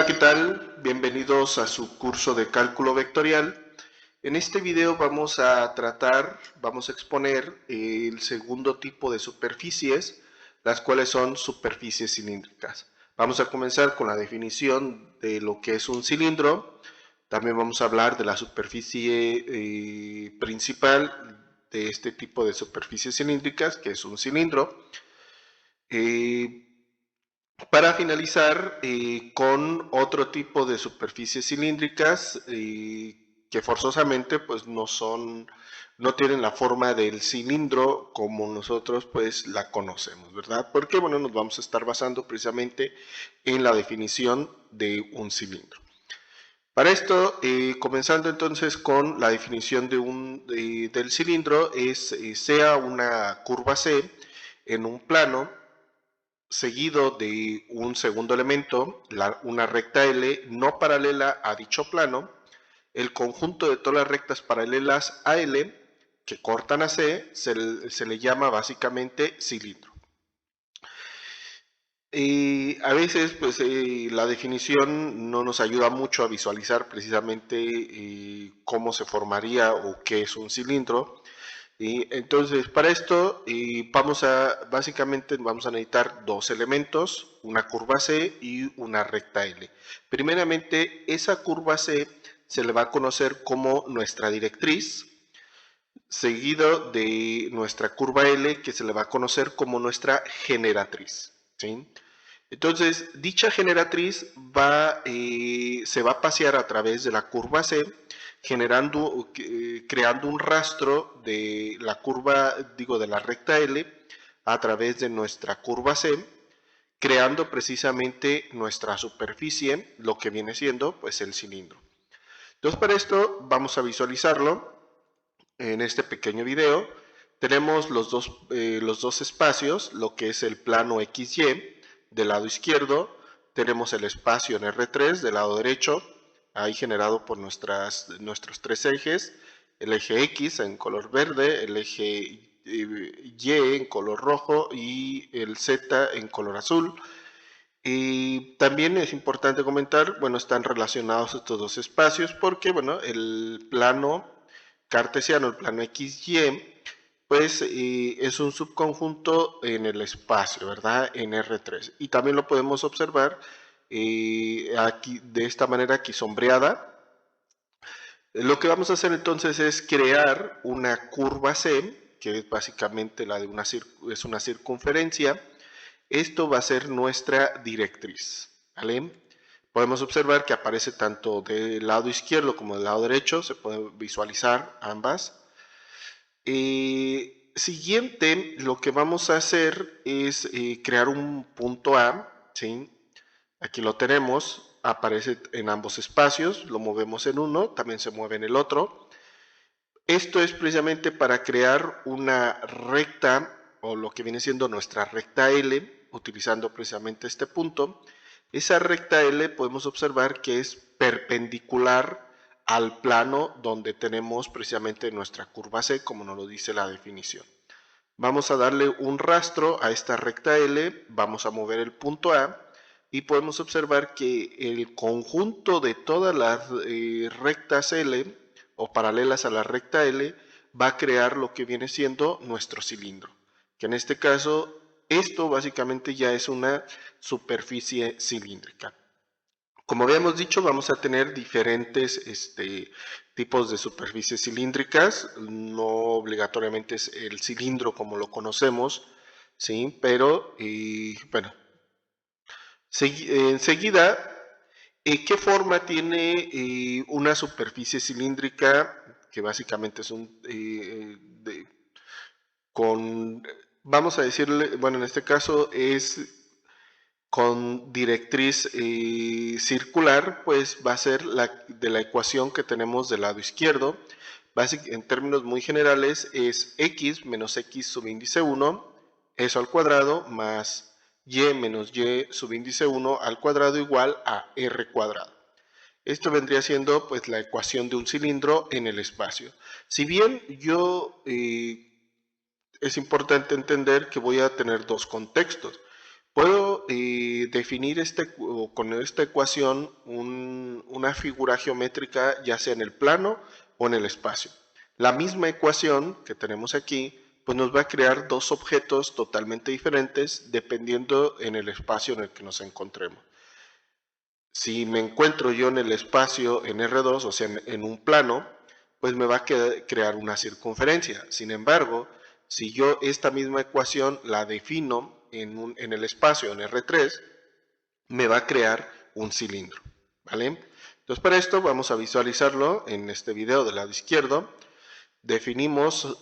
Hola, ¿qué tal? Bienvenidos a su curso de cálculo vectorial. En este video vamos a exponer el segundo tipo de superficies, las cuales son superficies cilíndricas. Vamos a comenzar con la definición de lo que es un cilindro. También vamos a hablar de la superficie principal de este tipo de superficies cilíndricas, que es un cilindro. Para finalizar con otro tipo de superficies cilíndricas que forzosamente pues no tienen la forma del cilindro como nosotros pues la conocemos, ¿verdad? Porque bueno, nos vamos a estar basando precisamente en la definición de un cilindro. Para esto, comenzando entonces con la definición del cilindro, sea una curva C en un plano seguido de un segundo elemento, una recta L no paralela a dicho plano, el conjunto de todas las rectas paralelas a L que cortan a C se le llama básicamente cilindro. A veces pues la definición no nos ayuda mucho a visualizar precisamente cómo se formaría o qué es un cilindro. Y entonces, para esto básicamente vamos a necesitar dos elementos, una curva C y una recta L. Primeramente, esa curva C se le va a conocer como nuestra directriz, seguido de nuestra curva L, que se le va a conocer como nuestra generatriz, ¿sí? Entonces, dicha generatriz se va a pasear a través de la curva C, creando un rastro de la curva, de la recta L a través de nuestra curva C, creando precisamente nuestra superficie, lo que viene siendo pues el cilindro. Entonces, para esto vamos a visualizarlo en este pequeño video. Tenemos los dos espacios, lo que es el plano XY del lado izquierdo, tenemos el espacio en R3 del lado derecho, ahí generado por nuestros tres ejes, el eje X en color verde, el eje Y en color rojo y el Z en color azul. Y también es importante comentar, bueno, están relacionados estos dos espacios porque, bueno, el plano cartesiano, el plano XY, pues es un subconjunto en el espacio, ¿verdad? En R3. Y también lo podemos observar aquí de esta manera aquí sombreada. Lo que vamos a hacer entonces es crear una curva C, que es básicamente la de es una circunferencia. Esto va a ser nuestra directriz, ¿vale? Podemos observar que aparece tanto del lado izquierdo como del lado derecho, se puede visualizar ambas. Siguiente, lo que vamos a hacer es crear un punto A, ¿sí? Aquí lo tenemos, aparece en ambos espacios, lo movemos en uno, también se mueve en el otro. Esto es precisamente para crear una recta, o lo que viene siendo nuestra recta L, utilizando precisamente este punto. Esa recta L podemos observar que es perpendicular al plano donde tenemos precisamente nuestra curva C, como nos lo dice la definición. Vamos a darle un rastro a esta recta L, vamos a mover el punto A y podemos observar que el conjunto de todas las rectas L o paralelas a la recta L va a crear lo que viene siendo nuestro cilindro, que en este caso esto básicamente ya es una superficie cilíndrica. Como habíamos dicho, vamos a tener diferentes tipos de superficies cilíndricas, no obligatoriamente es el cilindro como lo conocemos, ¿sí? Pero, bueno, enseguida, ¿qué forma tiene una superficie cilíndrica? Que básicamente es vamos a decirle, bueno, en este caso es con directriz circular, pues va a ser de la ecuación que tenemos del lado izquierdo. En términos muy generales es x menos x subíndice 1, eso al cuadrado, más y menos y subíndice 1 al cuadrado igual a r cuadrado. Esto vendría siendo pues la ecuación de un cilindro en el espacio. Si bien es importante entender que voy a tener dos contextos. Puedo definir con esta ecuación una figura geométrica ya sea en el plano o en el espacio. La misma ecuación que tenemos aquí pues nos va a crear dos objetos totalmente diferentes dependiendo en el espacio en el que nos encontremos. Si me encuentro yo en el espacio en R2, o sea, en un plano, pues me va a crear una circunferencia. Sin embargo, si yo esta misma ecuación la defino en el espacio en R3, me va a crear un cilindro, ¿vale? Entonces para esto vamos a visualizarlo en este video del lado izquierdo. Definimos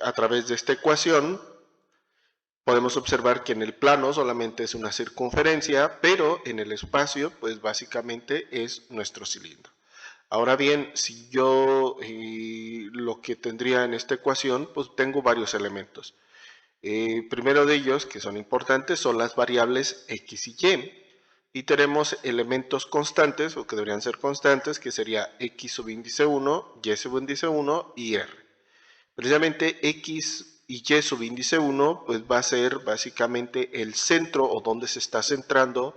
a través de esta ecuación podemos observar que en el plano solamente es una circunferencia, pero en el espacio, pues básicamente es nuestro cilindro. Ahora bien, si yo lo que tendría en esta ecuación, pues tengo varios elementos. Primero de ellos, que son importantes, son las variables x y y. Y tenemos elementos constantes, o que deberían ser constantes, que sería x subíndice 1, y subíndice 1 y r. Precisamente x y y subíndice 1 pues va a ser básicamente el centro o donde se está centrando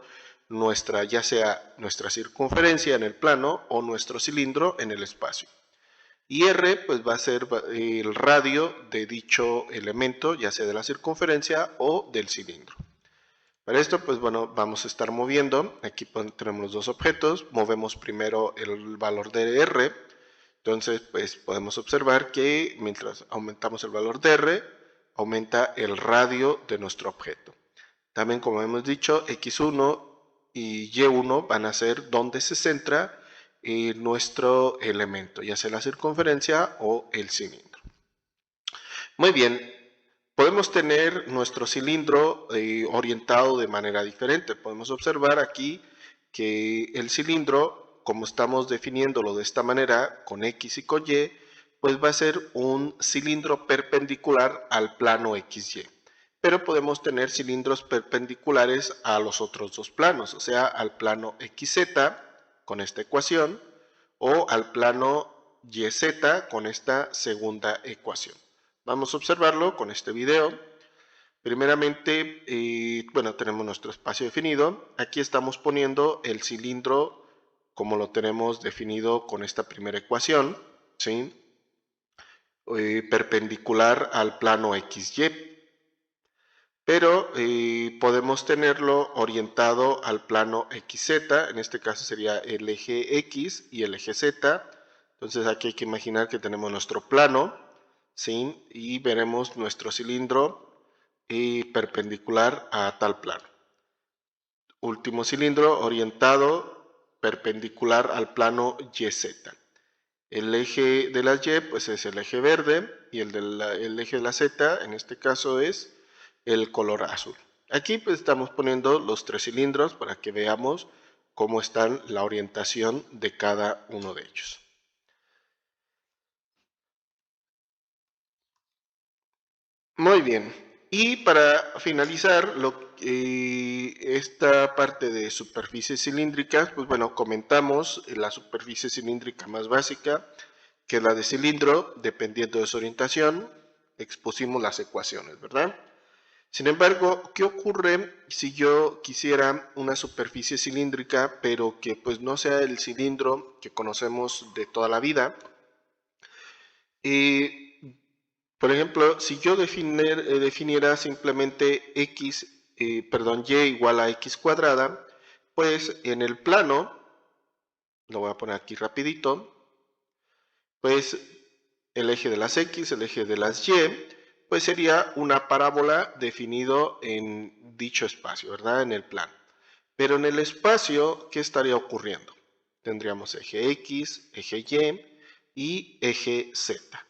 nuestra, ya sea nuestra circunferencia en el plano o nuestro cilindro en el espacio. Y r pues va a ser el radio de dicho elemento, ya sea de la circunferencia o del cilindro. Para esto pues bueno, vamos a estar moviendo, aquí tenemos los dos objetos, movemos primero el valor de r. Entonces, pues podemos observar que mientras aumentamos el valor de r, aumenta el radio de nuestro objeto. También, como hemos dicho, x1 y y1 van a ser donde se centra nuestro elemento, ya sea la circunferencia o el cilindro. Muy bien, podemos tener nuestro cilindro orientado de manera diferente. Podemos observar aquí que el cilindro, como estamos definiéndolo de esta manera, con X y con Y, pues va a ser un cilindro perpendicular al plano XY. Pero podemos tener cilindros perpendiculares a los otros dos planos, o sea, al plano XZ con esta ecuación o al plano YZ con esta segunda ecuación. Vamos a observarlo con este video. Primeramente, bueno, tenemos nuestro espacio definido. Aquí estamos poniendo el cilindro como lo tenemos definido con esta primera ecuación, ¿sí? Perpendicular al plano XY. Pero podemos tenerlo orientado al plano XZ, en este caso sería el eje X y el eje Z. Entonces aquí hay que imaginar que tenemos nuestro plano, ¿sí? Y veremos nuestro cilindro perpendicular a tal plano. Último cilindro orientado perpendicular al plano YZ. El eje de las Y pues es el eje verde y el eje de la Z en este caso es el color azul. Aquí pues estamos poniendo los tres cilindros para que veamos cómo está la orientación de cada uno de ellos. Muy bien. Y para finalizar esta parte de superficies cilíndricas, pues bueno, comentamos la superficie cilíndrica más básica, que es la de cilindro, dependiendo de su orientación, expusimos las ecuaciones, ¿verdad? Sin embargo, ¿qué ocurre si yo quisiera una superficie cilíndrica, pero que pues no sea el cilindro que conocemos de toda la vida? Por ejemplo, si yo definiera simplemente y igual a x cuadrada, pues en el plano, lo voy a poner aquí rapidito, pues el eje de las x, el eje de las y, pues sería una parábola definido en dicho espacio, ¿verdad? En el plano. Pero en el espacio, ¿qué estaría ocurriendo? Tendríamos eje x, eje y eje z.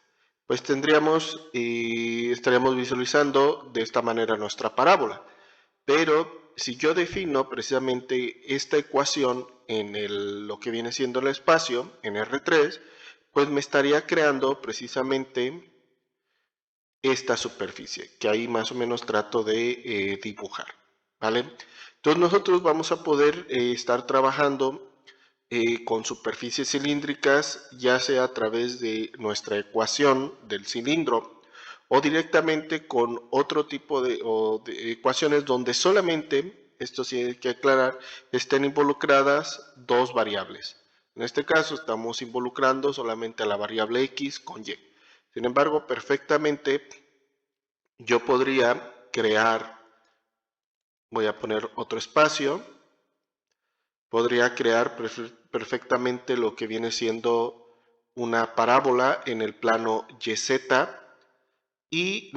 Pues estaríamos visualizando de esta manera nuestra parábola. Pero si yo defino precisamente esta ecuación en lo que viene siendo el espacio, en R3, pues me estaría creando precisamente esta superficie, que ahí más o menos trato de dibujar, ¿vale? Entonces nosotros vamos a poder estar trabajando con superficies cilíndricas, ya sea a través de nuestra ecuación del cilindro o directamente con otro tipo de ecuaciones donde solamente, esto sí hay que aclarar, estén involucradas dos variables. En este caso estamos involucrando solamente a la variable x con y. Sin embargo, perfectamente yo podría crear, voy a poner otro espacio, podría crear perfectamente lo que viene siendo una parábola en el plano YZ y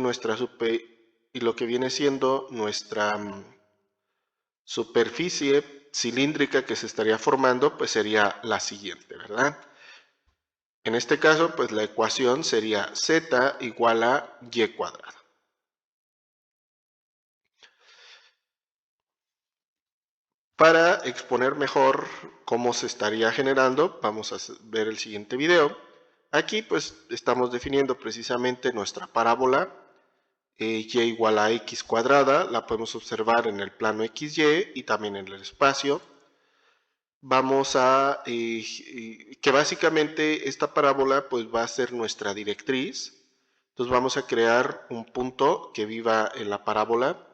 y lo que viene siendo nuestra superficie cilíndrica que se estaría formando, pues sería la siguiente, ¿verdad? En este caso, pues la ecuación sería z igual a y cuadrada. Para exponer mejor cómo se estaría generando, vamos a ver el siguiente video. Aquí pues estamos definiendo precisamente nuestra parábola y igual a x cuadrada, la podemos observar en el plano xy y también en el espacio. Vamos a, que básicamente esta parábola pues va a ser nuestra directriz. Entonces vamos a crear un punto que viva en la parábola.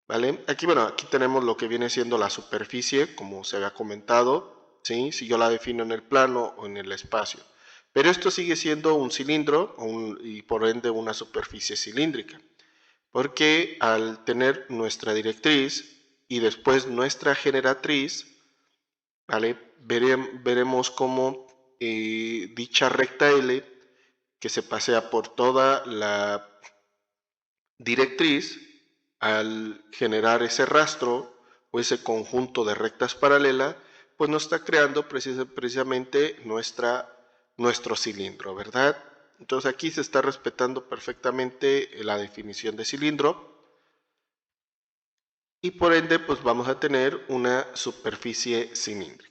¿Vale? Aquí, bueno, aquí tenemos lo que viene siendo la superficie, como se había comentado, ¿sí? Si yo la defino en el plano o en el espacio. Pero esto sigue siendo un cilindro y por ende una superficie cilíndrica. Porque al tener nuestra directriz y después nuestra generatriz, ¿vale? Veremos cómo dicha recta L, que se pasea por toda la directriz, al generar ese rastro o ese conjunto de rectas paralelas, pues nos está creando precisamente nuestro cilindro, ¿verdad? Entonces aquí se está respetando perfectamente la definición de cilindro y por ende pues vamos a tener una superficie cilíndrica.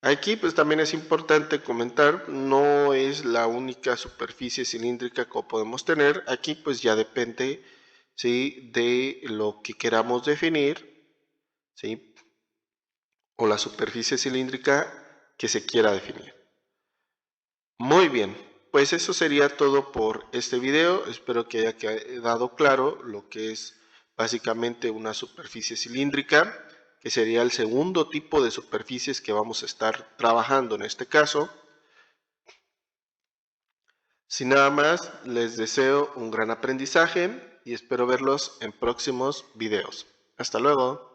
Aquí pues también es importante comentar, no es la única superficie cilíndrica que podemos tener, aquí pues ya depende, ¿sí?, de lo que queramos definir, ¿sí?, o la superficie cilíndrica que se quiera definir. Muy bien, pues eso sería todo por este video, espero que haya quedado claro lo que es básicamente una superficie cilíndrica, que sería el segundo tipo de superficies que vamos a estar trabajando en este caso. Sin nada más, les deseo un gran aprendizaje y espero verlos en próximos videos. Hasta luego.